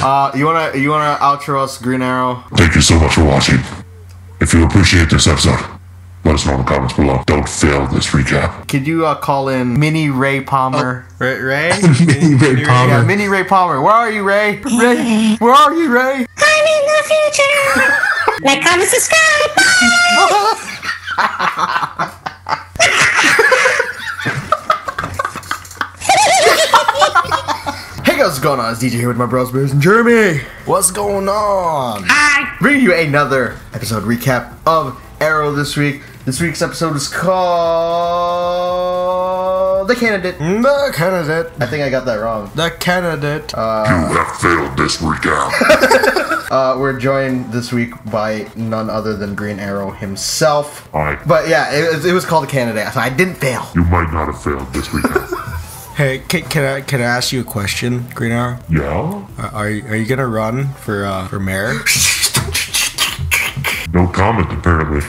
You wanna outro us, Green Arrow? Thank you so much for watching. If you appreciate this episode, let us know in the comments below. Don't fail this recap. Could you call in Mini Ray Palmer? Ray? Mini Ray Palmer. Yeah, Mini Ray Palmer. Where are you, Ray? Ray, where are you, Ray? I'm in the future. Like, comment, subscribe. Bye. Hey guys, what's going on? It's DJ here with my bros, Bears, and Jeremy. What's going on? Hi. Bringing you another episode recap of Arrow this week. This week's episode is called The Candidate. The Candidate. I think I got that wrong. The Candidate. You have failed this recap. We're joined this week by none other than Green Arrow himself. Alright. But yeah, it was called The Candidate, so I didn't fail. You might not have failed this recap. Hey, can I ask you a question, Green Arrow? Yeah? Are you gonna run for mayor? No comment, apparently.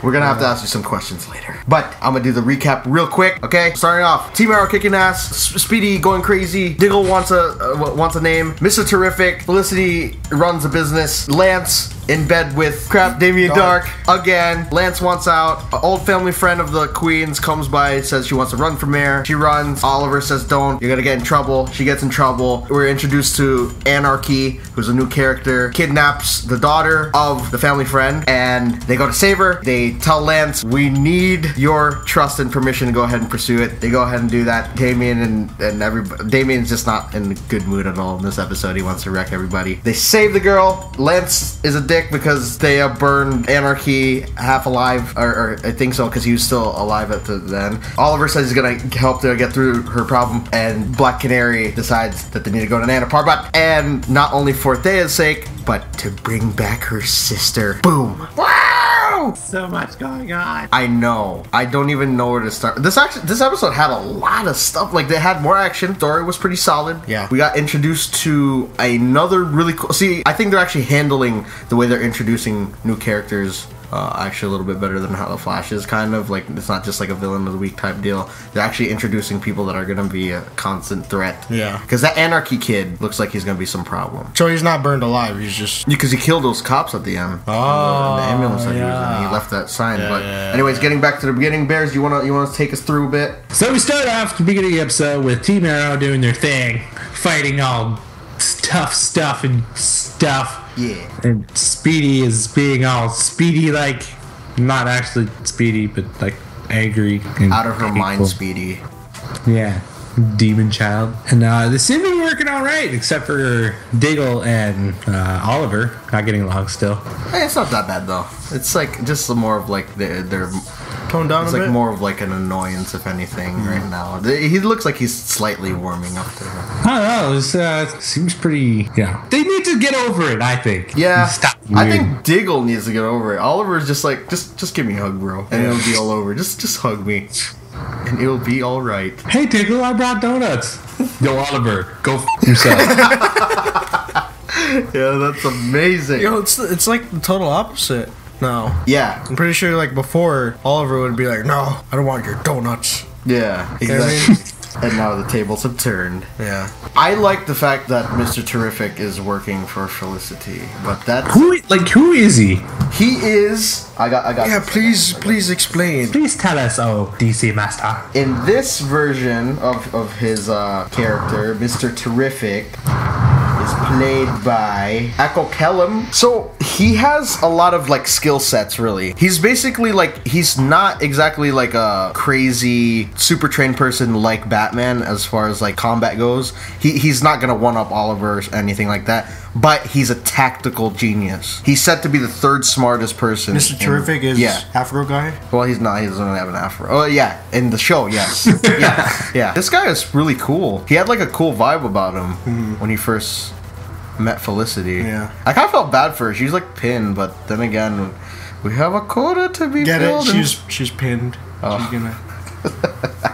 We're gonna have to ask you some questions later. But I'm gonna do the recap real quick, okay? Starting off, Team Arrow kicking ass, Speedy going crazy, Diggle wants a name, Mr. Terrific, Felicity runs a business, Lance in bed with crap Damien Dark again. Lance wants out. An old family friend of the Queen's comes by, says she wants to run for mayor. She runs. Oliver says don't. You're gonna get in trouble. She gets in trouble. We're introduced to Anarky, who's a new character. Kidnaps the daughter of the family friend, and they go to save her. They tell Lance, we need your trust and permission to go ahead and pursue it. They go ahead and do that. Damien and everybody. Damien's just not in a good mood at all in this episode. He wants to wreck everybody. They save the girl. Lance is a dick because Thea burned Anarky half alive, or I think so, because he was still alive at the end. Oliver says he's gonna help her get through her problem, and Black Canary decides that they need to go to Nana Parbat, and not only for Thea's sake, but to bring back her sister. Boom! Wow! So much going on. I know. I don't even know where to start. This episode had a lot of stuff. Like, they had more action. Story was pretty solid. Yeah. We got introduced to another really cool... See, I think they're actually handling the way they're introducing new characters actually a little bit better than how the Flash is, kind of. Like, it's not just like a villain of the week type deal. They're actually introducing people that are going to be a constant threat. Yeah. Because that Anarky kid looks like he's going to be some problem. So he's not burned alive. He's just Because he killed those cops at the end. Oh, In the ambulance that he was yeah. in. He left that sign. Yeah, But yeah, anyways, getting back to the beginning, Bears, you wanna take us through a bit? So we start off the beginning of the episode with Team Arrow doing their thing, fighting all tough stuff and stuff. Yeah. And Speedy is being all speedy, like, not actually speedy, but like angry. And Out of her mind, hateful. Speedy. Yeah. Demon child. And they seem to be working all right, except for Diggle and Oliver not getting along still. Hey, it's not that bad though. It's like just more of like they're toned down it's a like bit. more of like an annoyance, if anything, right now. He looks like he's slightly warming up to her. I don't know. It seems pretty. Yeah. They need to get over it, I think. Yeah, Stop. I think Diggle needs to get over it. Oliver's just like, just give me a hug, bro, and it'll be all over. Just hug me, and it'll be all right. Hey, Diggle, I brought donuts. Yo, Oliver, go yourself. Yeah, that's amazing. Yo, it's like the total opposite. No. Yeah, I'm pretty sure, like, before, Oliver would be like, no, I don't want your donuts. yeah, You know what I exactly. And now the tables have turned. Yeah. I like the fact that Mr. Terrific is working for Felicity, but that's Who is he? he is. I got. Yeah, this. please explain. Please tell us, oh, DC Master. In this version of his character, Mr. Terrific is played by Echo Kellum. So he has a lot of like skill sets, really. He's basically like, he's not exactly like a crazy super trained person like Batman as far as like combat goes. He's not gonna one up Oliver or anything like that, but he's a tactical genius. He's said to be the third smartest person. Mr. Terrific is Afro guy? Well, he's not. He doesn't have an afro. Oh, yeah. In the show, yes. Yeah. This guy is really cool. He had like a cool vibe about him when he first met Felicity. Yeah. I kind of felt bad for her. She's like pinned, but then again, we have a quota to be Get filled. it? She's pinned. Oh.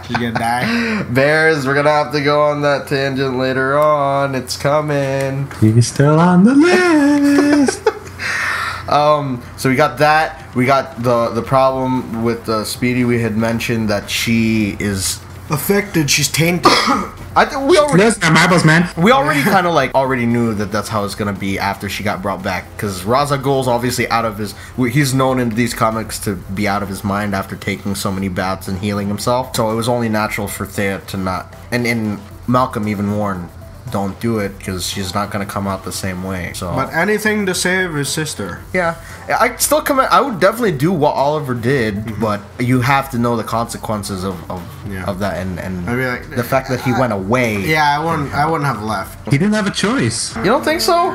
She's gonna die. Bears, we're gonna have to go on that tangent later on. It's coming. He's still on the list. So we got that. We got the problem with Speedy. We had mentioned that she is affected. She's tainted. I think we already Those are marbles, man. we already kind of like already knew that that's how it's gonna be after she got brought back, because Ra's al Ghul's obviously out of his. He's known in these comics to be out of his mind after taking so many baths and healing himself. So it was only natural for Thea to not. And Malcolm even warned, don't do it because she's not gonna come out the same way. So, But anything to save his sister. yeah, I still come. I would definitely do what Oliver did, but you have to know the consequences of that, and I'd be like, the fact that he went away. Yeah, I wouldn't have left. He didn't have a choice. You don't think so?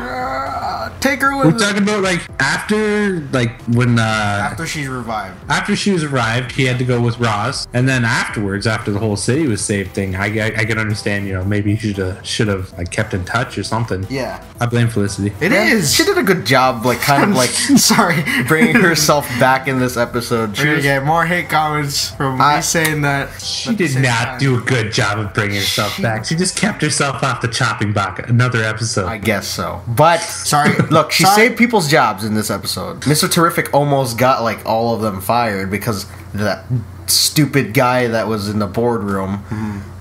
Take her We're with talking about like after, like when after she's revived. after she was arrived, he had to go with Roz, and then afterwards, after the whole city was saved thing, I can understand. You know, maybe he should have like kept in touch or something. Yeah. I blame Felicity. It is. She did a good job, like kind of like Sorry. bringing herself back in this episode. She We're gonna was, get more hate comments from me saying that. She did not do a good job of bringing herself back. She just kept herself off the chopping block. Another episode. I guess so. But Sorry. look, she Sorry. saved people's jobs in this episode. Mr. Terrific almost got like all of them fired because that stupid guy that was in the boardroom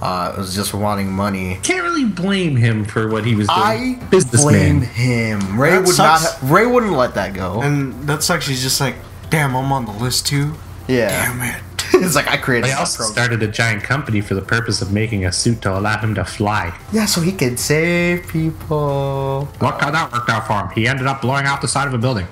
was just wanting money. Can't really blame him for what he was doing. I Businessman. blame him. Ray That would sucks. not. Ray wouldn't let that go. And that sucks. She's just like, damn, I'm on the list too. Yeah, Damn it. it's like I created. They that also program. started a giant company for the purpose of making a suit to allow him to fly. Yeah, so he could save people. What kind that worked out for him? He ended up blowing out the side of a building.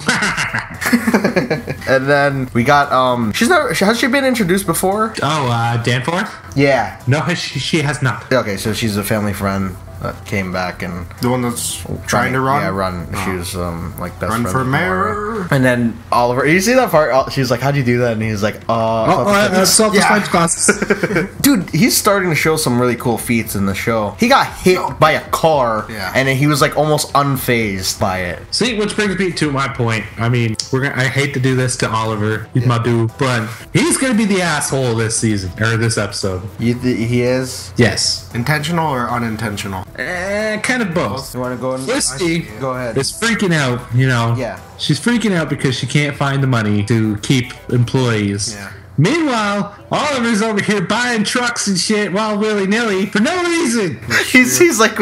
And then we got has she been introduced before? Danforth? Yeah. No, she has not. Okay, so she's a family friend that came back and The one that's trying to run. Yeah, run. She was like best Run friend for with mayor. Laura. And then Oliver, you see that part? She's like, "How'd you do that?" And he's like, self-defense classes. Dude, he's starting to show some really cool feats in the show. He got hit by a car, and then he was like almost unfazed by it. See, which brings me to my point. I mean, I hate to do this to Oliver, he's my dude, but he's gonna be the asshole this season or this episode. He is. Yes, Intentional or unintentional? kind of both. You want to go in? Felicity Go ahead. is freaking out. You know, Yeah. she's freaking out because she can't find the money to keep employees. Yeah. Meanwhile, Oliver's over here buying trucks and shit while willy-nilly for no reason. He's like,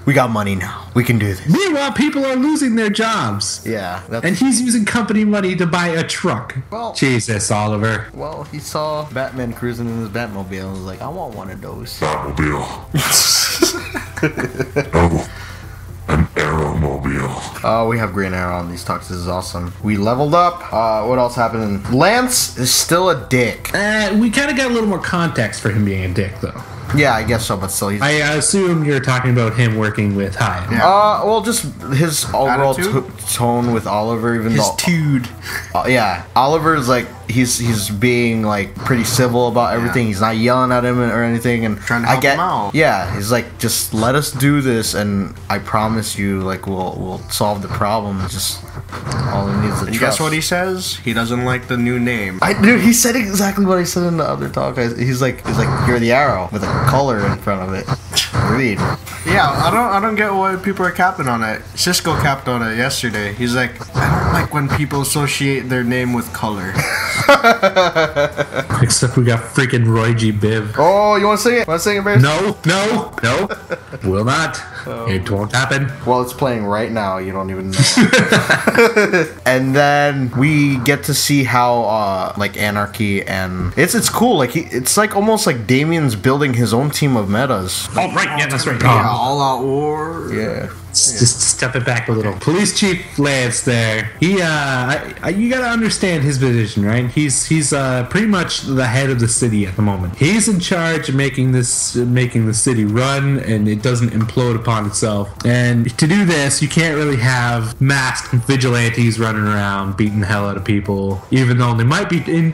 we got money now. We can do this. Meanwhile, people are losing their jobs. Yeah. And he's using company money to buy a truck. Well- Jesus, Oliver. Well, he saw Batman cruising in his Batmobile and was like, I want one of those. Batmobile. Oh, an Aeromobile. Oh, we have Green Arrow on these talks. This is awesome. We leveled up. What else happened? Lance is still a dick. We kind of got a little more context for him being a dick, though. Yeah, I guess so, but still, he's... I assume you're talking about him working with Hyatt. Yeah. well, just his overall Attitude? tone with Oliver, even His though... dude. yeah, Oliver's like, he's being like pretty civil about everything. He's not yelling at him or anything, and Trying to help him out. Yeah, he's like, just let us do this, and I promise you, like, we'll solve the problem. Just all he needs is And trust. guess what he says? He doesn't like the new name. Dude, he said exactly what he said in the other talk. He's like, you're the arrow with a color in front of it. Read. Yeah, I don't get why people are capping on it. Cisco capped on it yesterday. He's like, I don't like when people associate their name with color. Except we got freaking Roy G. Biv. Oh, you want to sing it? Want to sing it, Bears? No. Will not. It won't happen. Well, it's playing right now. You don't even know. And then we get to see how like Anarky and it's cool. Like it's like almost like Damien's building his own team of metas. Oh, right. Yeah, that's right. Yeah, all out war. Yeah. Just step it back a little. Police Chief Lance there. He, you gotta understand his position, right? He's pretty much the head of the city at the moment. He's in charge of making the city run, and it doesn't implode upon itself. And to do this, you can't really have masked vigilantes running around beating the hell out of people, even though they might be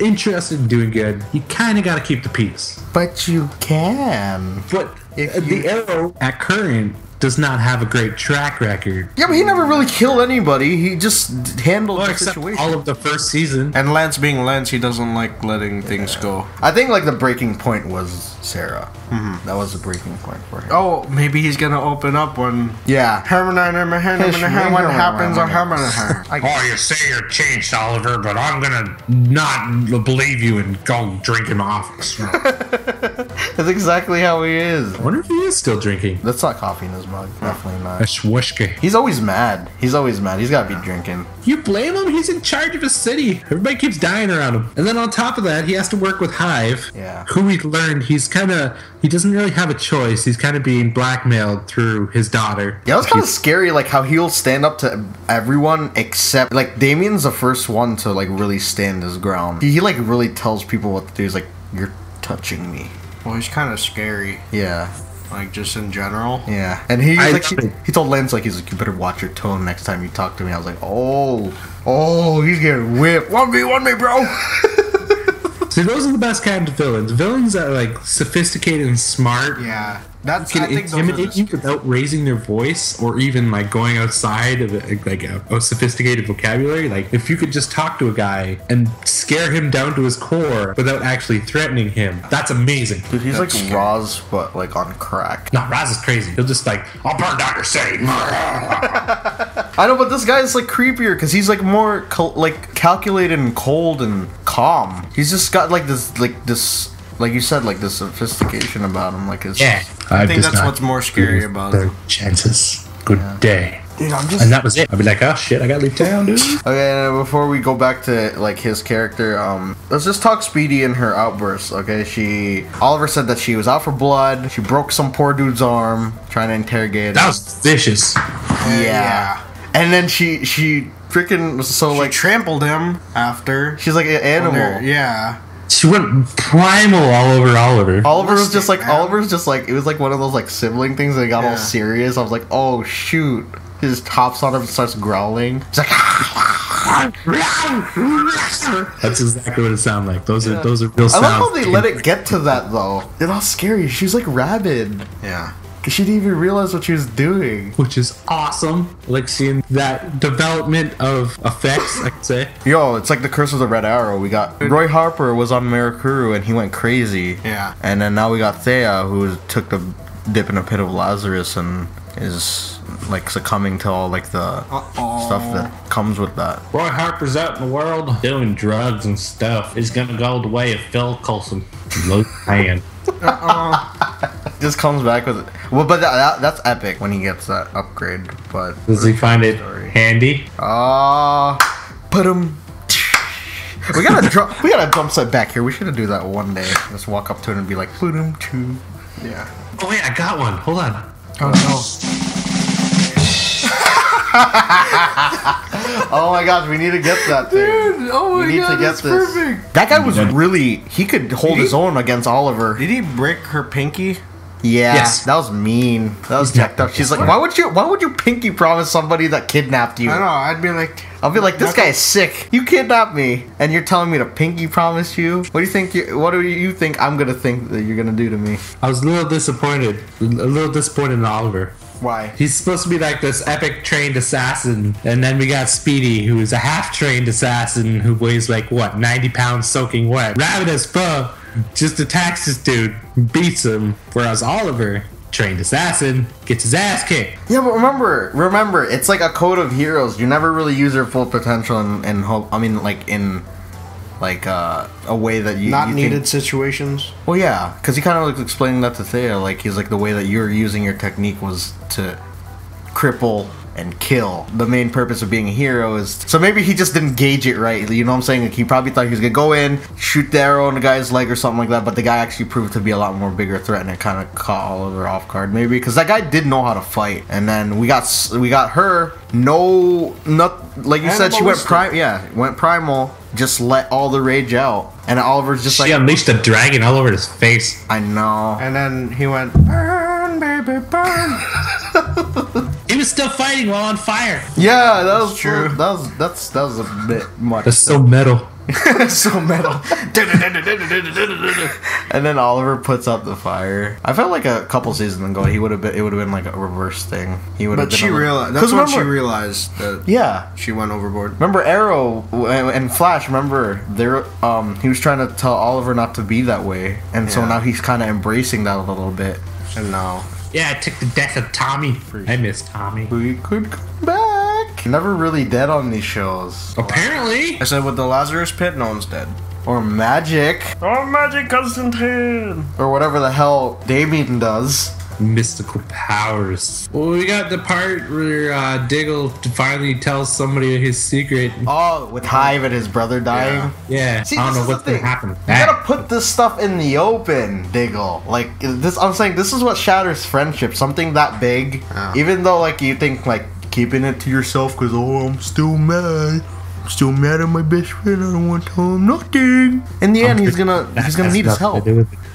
interested in doing good. You kind of gotta keep the peace. But you can. But the Arrow at current does not have a great track record. Yeah, but he never really killed anybody. He just handled Well, the except situation. all of the first season. And Lance being Lance, he doesn't like letting things go. I think like the breaking point was Sarah. That was the breaking point for him. Oh, maybe he's gonna open up when Yeah. what happens on Herman. Oh, you say you're changed, Oliver, but I'm gonna not believe you and go drink in my office. That's exactly how he is. I wonder if he is still drinking. That's not coffee in his mug. Definitely A not. swishka. He's always mad. He's got to be drinking. You blame him? He's in charge of a city. Everybody keeps dying around him. And then on top of that, he has to work with Hive. Yeah. Who we learned he doesn't really have a choice. He's kind of being blackmailed through his daughter. Yeah, it was kind of scary, like how he'll stand up to everyone except, like, Damien's the first one to, like, really stand his ground. He like really tells people what to do. He's like, you're touching me. Well, he's kind of scary. Yeah. Like, just in general. Yeah. And he told Lance, like, he's like, you better watch your tone next time you talk to me. I was like, oh, he's getting whipped. 1v, bro. See, those are the best kind of villains. Villains that are, like, sophisticated and smart. Yeah. Can intimidate you without raising their voice or even like going outside of a sophisticated vocabulary. Like if you could just talk to a guy and scare him down to his core without actually threatening him, that's amazing. Dude, he's like Roz, but like on crack. No, Raz is crazy. He'll just like, I'll burn down your city. I know, but this guy is like creepier because he's like more calculated and cold and calm. He's just got like this, like you said, like this sophistication about him. Like it's I think that's what's more scary about their him. chances. Good day. Dude, and that was it. I'd be like, oh shit, I gotta leave town, dude. Okay, before we go back to like his character, let's just talk Speedy and her outbursts. Okay, Oliver said that she was out for blood. She broke some poor dude's arm trying to interrogate him. That was vicious. Yeah. And then she freaking she trampled him after. She's like an animal. Yeah. She went primal all over Oliver. Oliver's just like, it was like one of those like sibling things that got all serious. I was like, oh shoot. He just hops on him and starts growling. He's like, that's exactly what it sounded like. Those are real sounds. I love how they let it get to that though. It's all scary. She's like rabid. Yeah. She didn't even realize what she was doing. Which is awesome. Like seeing that development of effects, I could say. Yo, it's like the Curse of the Red Arrow. We got Roy Harper was on Mirakuru and he went crazy. Yeah. And then now we got Thea who took the dip in a pit of Lazarus and is like succumbing to all like the stuff that comes with that. Roy Harper's out in the world doing drugs and stuff. He's gonna go the way of Phil Coulson. Low hand. Just comes back with it. Well, but that's epic when he gets that upgrade. But does he find it handy? Put him. We gotta jump set back here. We should do that one day. Just walk up to it and be like, put him too. Yeah. Oh wait, I got one. Hold on. Oh no. Oh my gosh, we need to get that thing. Dude, oh my god, that's perfect. That guy was really, he could hold his own against Oliver. Did he break her pinky? Yeah, yes. That was mean. That was jacked up. She's like, why would you pinky promise somebody that kidnapped you? I know, I'll be like, this guy is sick. You kidnapped me, and you're telling me to pinky promise you? What do you think I'm gonna think that you're gonna do to me? I was a little disappointed in Oliver. Why? He's supposed to be like this epic trained assassin, and then we got Speedy, who's a half-trained assassin who weighs like, 90 pounds soaking wet. Rabid as fuck, just attacks this dude, beats him, whereas Oliver, trained assassin, gets his ass kicked. Yeah, but remember, it's like a code of heroes. You never really use their full potential in a way that you needed situations. Well, yeah, because he kind of like explaining that to Thea. Like he's like, the way that you're using your technique was to cripple and kill. The main purpose of being a hero is so maybe he just didn't gauge it right. You know what I'm saying? Like he probably thought he was gonna go in, shoot the arrow in the guy's leg or something like that. But the guy actually proved to be a lot more bigger threat, and it kind of caught Oliver off guard. Maybe because that guy did know how to fight. And then we got her. Not like you said. She went primal. Just let all the rage out, and Oliver's just she unleashed a dragon all over his face. I know. And then he went, burn, baby, burn. He was still fighting while on fire. Yeah, that was true. That was a bit much. That's so metal. So metal. And then Oliver puts out the fire. I felt like a couple seasons ago it would have been like a reverse thing. He would have. But she realized. That's when she realized that. She went overboard. Remember Arrow and Flash? Remember he was trying to tell Oliver not to be that way, and so now he's kind of embracing that a little bit. And now. Yeah, I took the death of Tommy. I miss Tommy. We could come back. Never really dead on these shows. Apparently. I said with the Lazarus pit, no one's dead. or Magic, Oh, Magic Constantine. or whatever the hell Damien does. Mystical powers. Well, we got the part where Diggle finally tells somebody his secret. Oh, with Hive and his brother dying. Yeah, See, I don't this know is the what's gonna thing. happen. You gotta put this stuff in the open, Diggle. Like this, I'm saying this is what shatters friendship. Something that big, even though like you think like keeping it to yourself because I'm still mad. I'm still mad at my best friend. I don't want to tell him nothing. In the end, he's gonna need his help.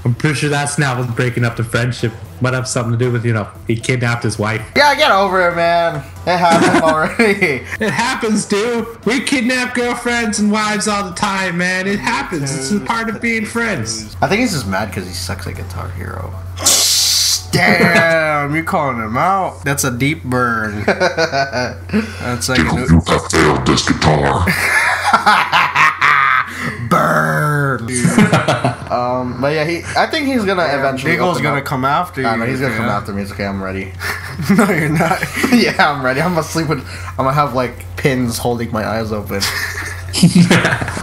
I'm pretty sure that's not what's breaking up the friendship. Might have something to do with, he kidnapped his wife. Yeah, get over it, man. It happened already. It happens, dude. We kidnap girlfriends and wives all the time, man. It happens. It's a part of being friends. I think he's just mad because he sucks at Guitar Hero. Damn, you calling him out? That's a deep burn. That's like Diggle, you have failed this guitar. Burn. But yeah, I think he's gonna eventually. Diggle's open gonna up. come after you. I know he's gonna come Yeah. after me. It's okay. I'm ready. No, you're not. Yeah, I'm ready. I'm gonna sleep with. I'm gonna have like pins holding my eyes open.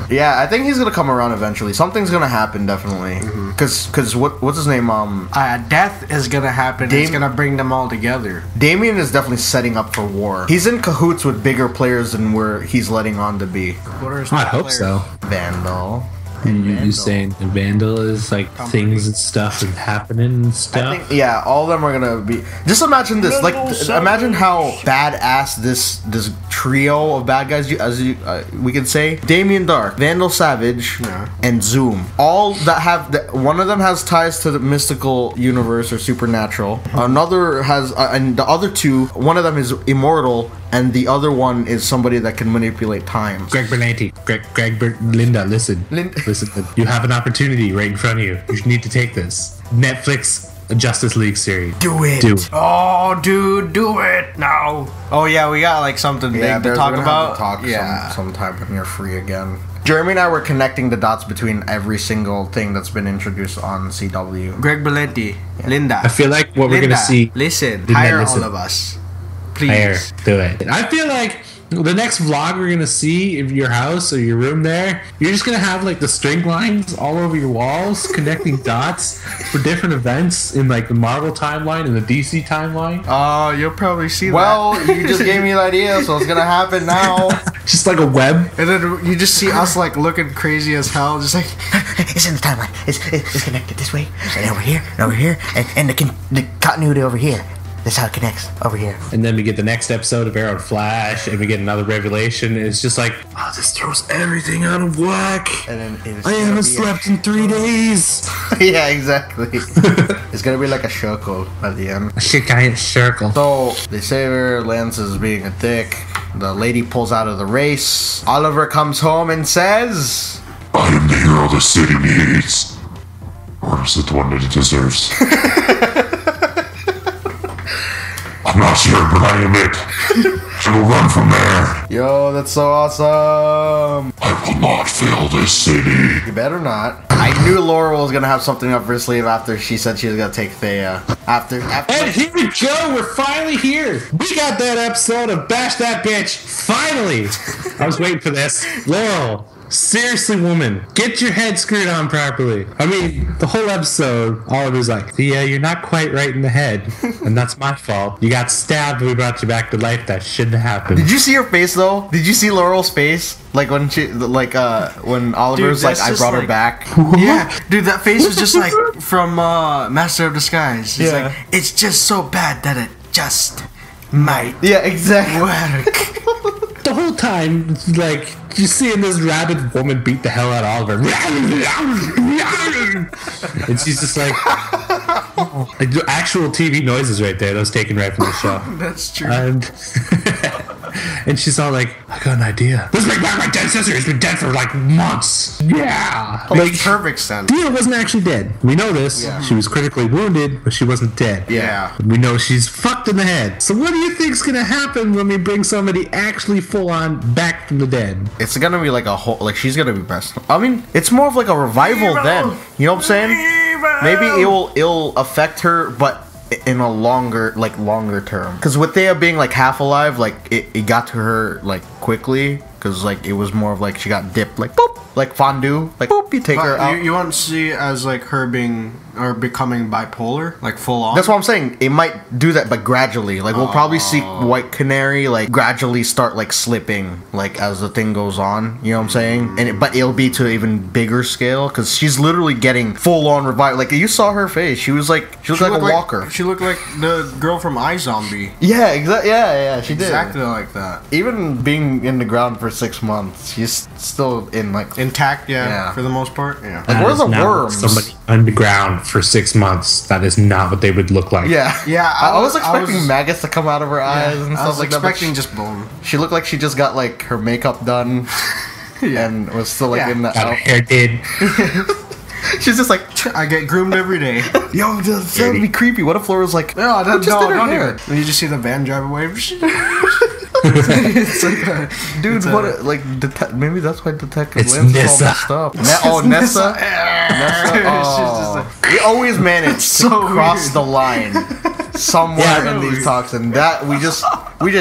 Yeah, I think he's gonna come around eventually. Something's gonna happen definitely. Cause what's his name? Death is gonna happen. It's gonna bring them all together. Damien is definitely setting up for war. He's in cahoots with bigger players than where he's letting on to be. I hope so. Vandal. And you saying the Vandal is like things and stuff and happening and stuff? I think, yeah, all of them are gonna be. Just imagine this, like, imagine how badass this trio of bad guys, we can say, Damien Dark, Vandal Savage, and Zoom. All that have one of them has ties to the mystical universe or supernatural. Another has, and the other two, one of them is immortal, and the other one is somebody that can manipulate time. Greg Berlanti. Linda, listen. Listen, you have an opportunity right in front of you. You need to take this. Netflix Justice League series. Do it. Oh, dude, do it now. Oh yeah, we got like something big to talk about. Sometime when you're free again. Jeremy and I were connecting the dots between every single thing that's been introduced on CW. Greg Berlanti, Linda. I feel like what we're gonna see. Listen, Linda, hire listen. all of us, please. Hire, do it. I feel like the next vlog we're gonna see of your house or your room there, you're just gonna have like the string lines all over your walls connecting dots for different events in like the Marvel timeline and the DC timeline. Oh, you'll probably see Well, that. you just gave me the idea, so it's gonna happen now. Just like a web. And then you just see us like looking crazy as hell, just like It's in the timeline. It's connected this way, and over here, and the continuity over here. That's how it connects over here. And then we get the next episode of Arrow and Flash, and we get another revelation. It's just like, oh, this throws everything out of whack. And then I haven't slept in 3 days. Yeah, exactly. It's gonna be like a circle at the end. A shit giant circle. So they say her Lance is being a dick. The lady pulls out of the race. Oliver comes home and says, I am the hero the city needs. Or is it the one that it deserves? I'm not sure, but I am it. So we'll run from there. "Yo, that's so awesome! I will not fail this city. You better not." I knew Laura was gonna have something up her sleeve after she said she was gonna take Thea. After And here we go, we're finally here. We got that episode of Bash That Bitch. Finally. I was waiting for this. Laurel, seriously, woman, get your head screwed on properly. I mean, the whole episode, Oliver's like, Thea, you're not quite right in the head, and that's my fault. You got stabbed and we brought you back to life. That shouldn't have happened. Did you see her face though? Did you see Laurel's face? Like when when Oliver's Dude, like, that's I just brought her like- back. yeah, dude, that face was just like from Master of Disguise. It's Yeah. like it's just so bad that it just might Yeah, exactly. work. The whole time, like, you're seeing this rabid woman beat the hell out of Oliver. And she's just like the actual TV noises right there. That was taken right from the show. That's true. And and she's all like, I got an idea. Let's bring back my dead sister. He's been dead for like months. Yeah. Makes perfect sense. Thea wasn't actually dead. We know this. Yeah. She was critically wounded, but she wasn't dead. Yeah. We know she's fucked in the head. So what do you think's gonna happen when we bring somebody actually full on back from the dead? It's gonna be like a whole, like she's gonna be best. I mean, it's more of like a revival then. You know what I'm saying? Maybe it'll affect her, but in a longer term. Because with Thea being like half alive, like it got to her like quickly. because like it was more of like she got dipped like boop, like fondue, like boop. You take her But out. you won't see as like her being or becoming bipolar, like full on. That's what I'm saying. It might do that, but gradually. Like we'll probably see White Canary like gradually start like slipping, like as the thing goes on. You know what I'm saying? And but it'll be to an even bigger scale because she's literally getting full on revival. Like you saw her face. She was like she looked like a walker. She looked like the girl from iZombie. Yeah, exactly. Yeah, she did. Exactly like that. Even being in the ground for 6 months, she's still in like Intact, Yeah. for the most part. Yeah. Like, where's the That is not worms? Somebody underground for 6 months. That is not what they would look like. Yeah, Yeah, I was I expecting was- maggots to come out of her eyes and I stuff was like that. but expecting just bone. she looked like she just got like her makeup done and was still like Yeah. in the Got her out. hair did. She's just like, I get groomed every day. yo, that would be creepy. What if Laura's like, No, "Who just did her don't hair?" even. When you just see the van drive away. It's like a, Dude, it's what? a- Like, maybe that's why Detective It's Lynn's all Nessa. messed up. Nessa. She's just Oh. We always manage to so cross weird. the line somewhere Yeah, in so these weird. talks, and that we just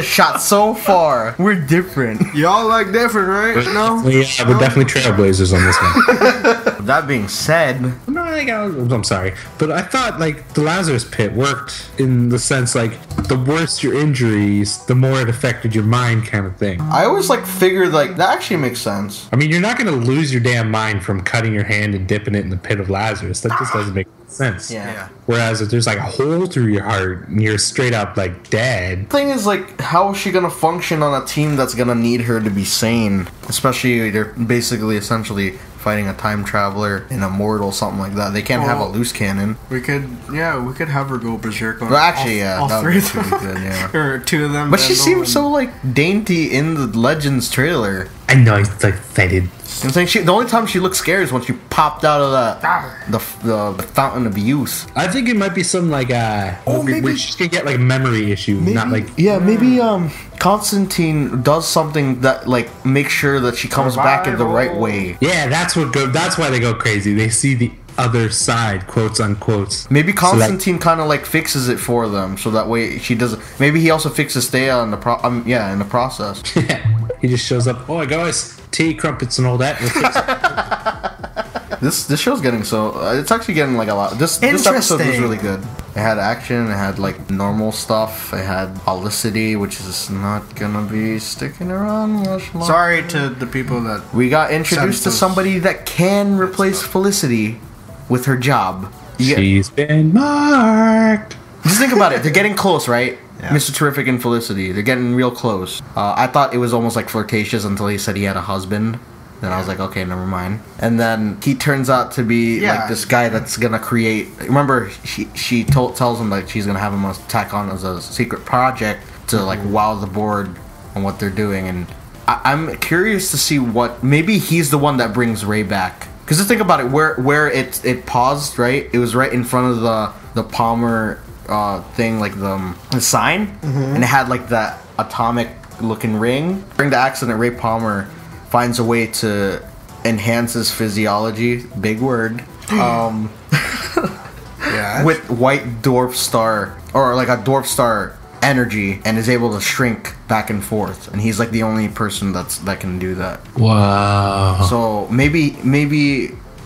shot so far. We're different. Y'all like different, right? No. Yeah, we're definitely trailblazers on this one. That being said, No, I'm sorry, but I thought like the Lazarus Pit worked in the sense like the worse your injuries, the more it affected your mind, kind of thing. I always like figured like that actually makes sense. I mean, you're not going to lose your damn mind from cutting your hand and dipping it in the pit of Lazarus. That just doesn't make sense. Yeah. Whereas if there's like a hole through your heart and you're straight up like dead. Thing is, like, how is she gonna function on a team that's gonna need her to be sane? Especially, they're basically, essentially fighting a time traveler, an immortal, something like that. They can't have a Well, loose cannon. We could have her go berserk on Well, actually, all that three would of be them. pretty good, yeah. Or two of them. But she bend seems over so like dainty in the Legends trailer. I know it's like excited. I'm saying the only time she looked scary is when she popped out of the fountain of youth. I think it might be some like maybe- she's gonna get like a memory issue, not like maybe Constantine does something that like makes sure that she comes back in the right way. yeah. That's why they go crazy. They see the other side, quotes unquotes. Maybe So that- Constantine kind of like fixes it for them, so that way she doesn't. Maybe he also fixes Thea in the in the process. He just shows up. Oh, guys, tea, crumpets, and all that. We'll fix it." This show's getting it's actually getting like a lot. This episode was Interesting. really good. It had action. It had like normal stuff. It had Felicity, which is not gonna be sticking around much longer. Sorry to the people that. We got introduced to Senses. somebody that can replace Felicity with her job. You get- She's been marked. Just think about it. They're getting close, right? Yeah. Mr. Terrific and Felicity. They're getting real close. I thought it was almost like flirtatious until he said he had a husband. Then I was like, okay, never mind. And then he turns out to be Yeah. like this guy that's gonna create. Remember, she tells him that she's gonna have him attack on as a secret project to like wow the board on what they're doing. And I'm curious to see what. Maybe he's the one that brings Ray back. Because just think about it, where it paused, right? It was right in front of the Palmer thing, like the sign, and it had like that atomic looking ring. During the accident, Ray Palmer finds a way to enhance his physiology, big word, Yeah. with white dwarf star, or like a dwarf star energy, and is able to shrink back and forth. And he's like the only person that can do that. Wow. So maybe,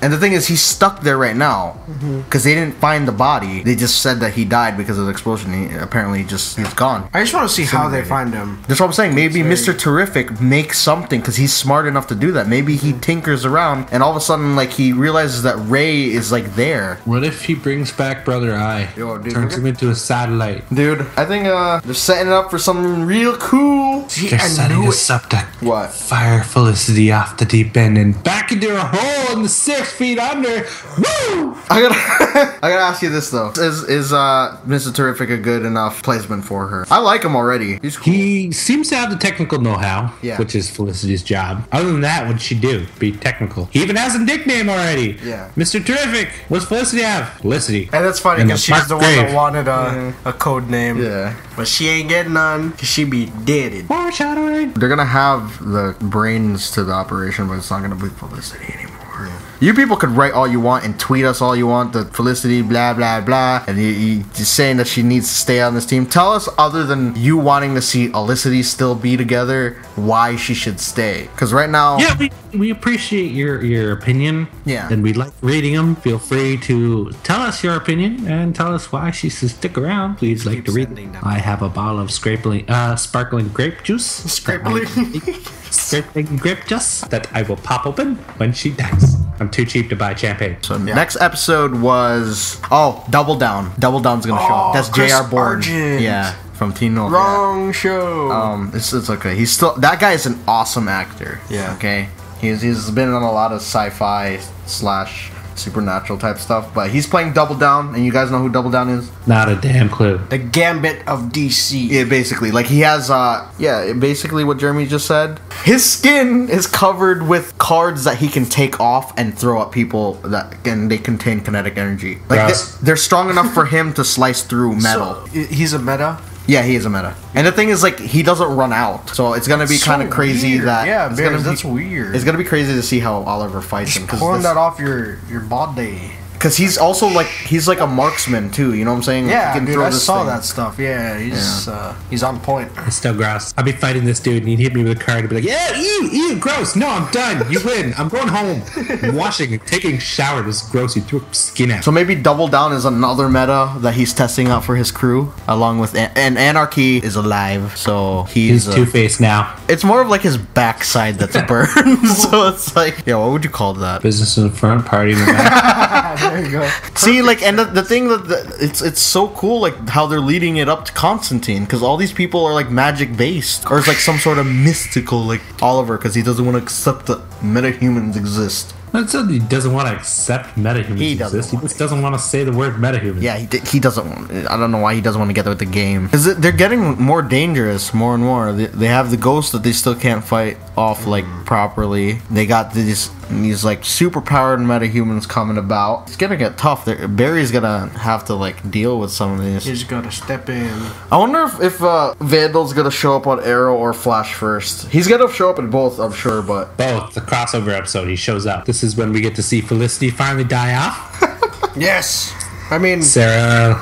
and the thing is, he's stuck there right now because they didn't find the body. They just said that he died because of the explosion. He's gone. I just want to see how they find him. That's what I'm saying. Maybe Mr. Terrific makes something because he's smart enough to do that. Maybe he tinkers around and all of a sudden, like, he realizes that Ray is like there. What if he brings back Brother Eye? Yo, dude, Turns him into a satellite. Dude, I think they're setting it up for something real cool. See, They're I setting knew us up to What? fire Felicity off the deep end and back into a hole in the 6 feet under. Woo! I gotta ask you this though: Is Mr. Terrific a good enough placement for her? I like him already. He's cool. He seems to have the technical know-how, Yeah. which is Felicity's job. Other than that, what'd she do? Be technical. He even has a nickname already. Yeah. Mr. Terrific. What's Felicity have? Felicity. And that's funny And because the she's the Mark one that Grave. wanted a code name. Yeah. But she ain't getting none because she be dead. Foreshadowing. They're gonna have the brains to the operation, but it's not gonna be Felicity anymore. You people could write all you want and tweet us all you want, the Felicity, blah, blah, blah, and you just saying that she needs to stay on this team. Tell us, other than you wanting to see Felicity still be together, why she should stay. Because right now... Yeah, we appreciate your opinion. Yeah. And we like reading them. Feel free to tell us your opinion and tell us why she should stick around. Please like to read them. I have a bottle of sparkling grape juice. Sparkling grape juice that I will pop open when she dies. I'm too cheap to buy champagne. So next episode was Double Down. Double Down's gonna show up. That's J.R. Bourne. Argent. Yeah, from Teen Wolf. Wrong show. It's okay. He's still that guy is an awesome actor. Yeah. Okay. He's been on a lot of sci-fi / supernatural type stuff, but he's playing Double Down, and you guys know who Double Down is? Not a damn clue. The Gambit of DC. Yeah, basically, like he has, basically what Jeremy just said. His skin is covered with cards that he can take off and throw at people and they contain kinetic energy. Like they're strong enough for him to slice through metal. So, he's a meta? Yeah, he is a meta. And the thing is, like, he doesn't run out. So it's gonna be kind of crazy weird. that... Yeah, it's that's weird. It's gonna be crazy to see how Oliver fights him. Pulling that off your body. Because he's also, he's like a marksman, too. You know what I'm saying? Yeah, he can dude, throw I this saw thing. that stuff. Yeah, he's on point. It's still gross. I'll be fighting this dude and he'd hit me with a card and be like, yeah, ew, gross. No, I'm done. You win. I'm going home. I'm washing and taking a shower. This is gross. You threw skin out. So maybe Double Down is another meta that he's testing out for his crew, along with... And Anarky is alive, so he's Two-Faced now. It's more of like his backside that's burned. So it's like... Yeah, what would you call that? Business in the front, party in the back. There you go. See, like, and the thing that it's so cool, like how they're leading it up to Constantine, because all these people are like magic based, or it's like some sort of mystical, like Oliver, because he doesn't want to accept that metahumans exist. That's not, he doesn't want to accept metahumans exist. He just doesn't want to say the word metahuman. Yeah, he doesn't want... I don't know why he doesn't want to get with the game. Because they're getting more dangerous, more and more. They have the ghosts that they still can't fight off, like, properly. They got these like, super-powered metahumans coming about. It's gonna get tough. Barry's gonna have to, like, deal with some of these. He's gotta step in. I wonder if Vandal's gonna show up on Arrow or Flash first. He's gonna show up in both, I'm sure, but... Both. The crossover episode, he shows up. This is when we get to see Felicity finally die off. Yes. I mean... Sarah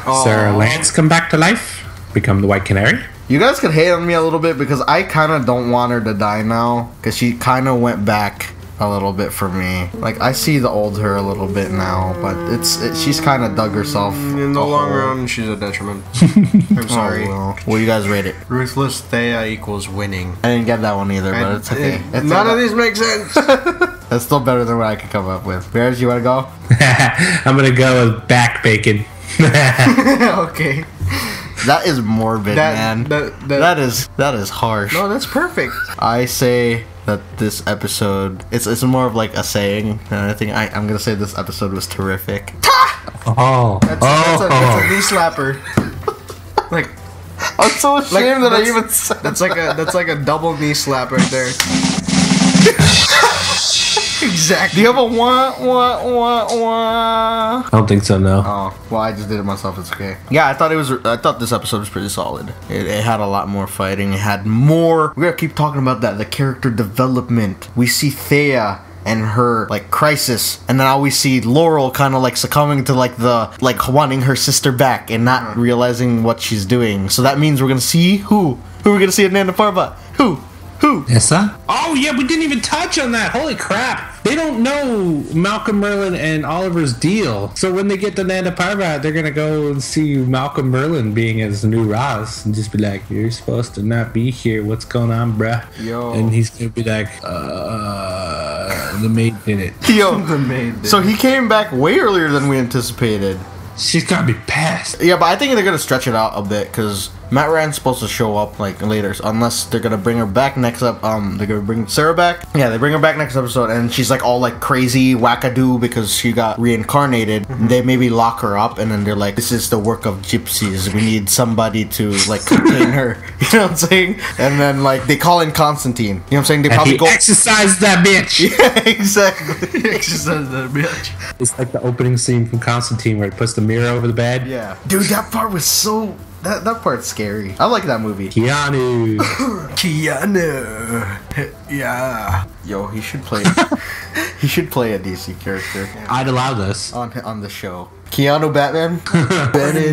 Lance come back to life. Become the White Canary. You guys could hate on me a little bit because I kind of don't want her to die now. Because she kind of went back a little bit for me. Like, I see the old her a little bit now, but she's kind of dug herself. In the long run, she's a detriment. I'm sorry. Oh, well, you guys rate it? Ruthless Thea equals winning. I didn't get that one either, but it's okay. None of these make sense. That's still better than what I could come up with. Bears, you want to go? I'm going to go with back bacon. Okay. That is morbid, man. That is harsh. No, that's perfect. I say that this episode, it's more of like a saying, and I think I'm gonna say this episode was terrific. That's a knee slapper. Like, I'm so ashamed that I even said that's like a double knee slap right there. Exactly. Do you have a wah? I don't think so, no. Oh, well, I just did it myself. It's okay. Yeah, I thought this episode was pretty solid. It had a lot more fighting. It had more. We're gonna keep talking about that. The character development. We see Thea and her like crisis, and now we see Laurel kind of like succumbing to like wanting her sister back and not realizing what she's doing. So that means we're gonna see who we're gonna see at Nanda Parbat. Who? Nessa? Oh, yeah, we didn't even touch on that. Holy crap. They don't know Malcolm Merlin and Oliver's deal. So when they get to Nanda Parbat, they're going to go and see Malcolm Merlin being his new Ross and just be like, you're supposed to not be here. What's going on, bruh? Yo. And he's going to be like, the maid did it. Yo. The maid did. So he came back way earlier than we anticipated. She's got to be pissed. Yeah, but I think they're going to stretch it out a bit because Matt Ryan's supposed to show up like later, unless they're gonna bring her back next up. They're gonna bring Sarah back. Yeah, they bring her back next episode, and she's like all like crazy wackadoo because she got reincarnated. They maybe lock her up, and then they're like, "This is the work of gypsies. We need somebody to like contain her." You know what I'm saying? And then like they call in Constantine. You know what I'm saying? They probably go exercise that bitch. Yeah, exactly. Exercise that bitch. It's like the opening scene from Constantine where he puts the mirror over the bed. Yeah, dude, that part was so. That part's scary. I like that movie. Keanu. Yeah. Yo, he should play. He should play a DC character I'd allow this. on the show. Keanu Batman. Batman,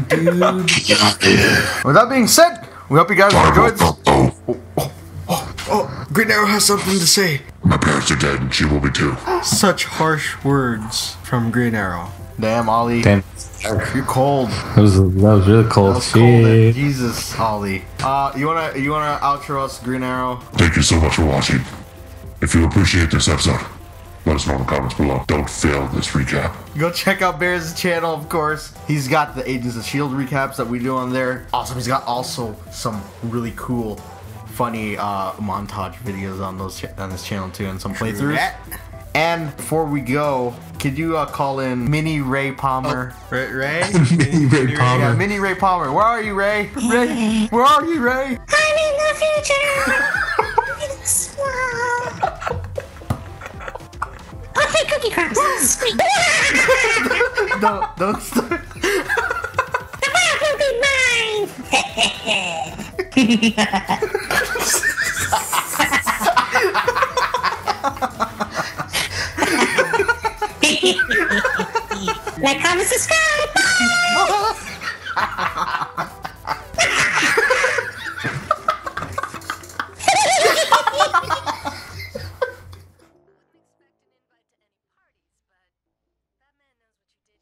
dude. With that being said, we hope you guys enjoyed this. Oh, Green Arrow has something to say. My parents are dead and she will be too. Such harsh words from Green Arrow. Damn, Ollie. Damn. You're cold. That was really cold. That was cold. Jesus, Ollie. You wanna outro us, Green Arrow? Thank you so much for watching. If you appreciate this episode, let us know in the comments below. Don't fail this recap. Go check out Bear's channel, of course. He's got the Agents of S.H.I.E.L.D. recaps that we do on there. Awesome. He's got also some really cool, funny montage videos on this channel too, and some playthroughs. And before we go, could you call in Mini Ray Palmer? Ray? Mini Ray Palmer. Yeah, Mini Ray Palmer. Where are you, Ray? Ray, where are you, Ray? I'm in the future. It's okay, Cookie Crumbs. Sweet. Don't start. The world will be mine. Like, comment, subscribe.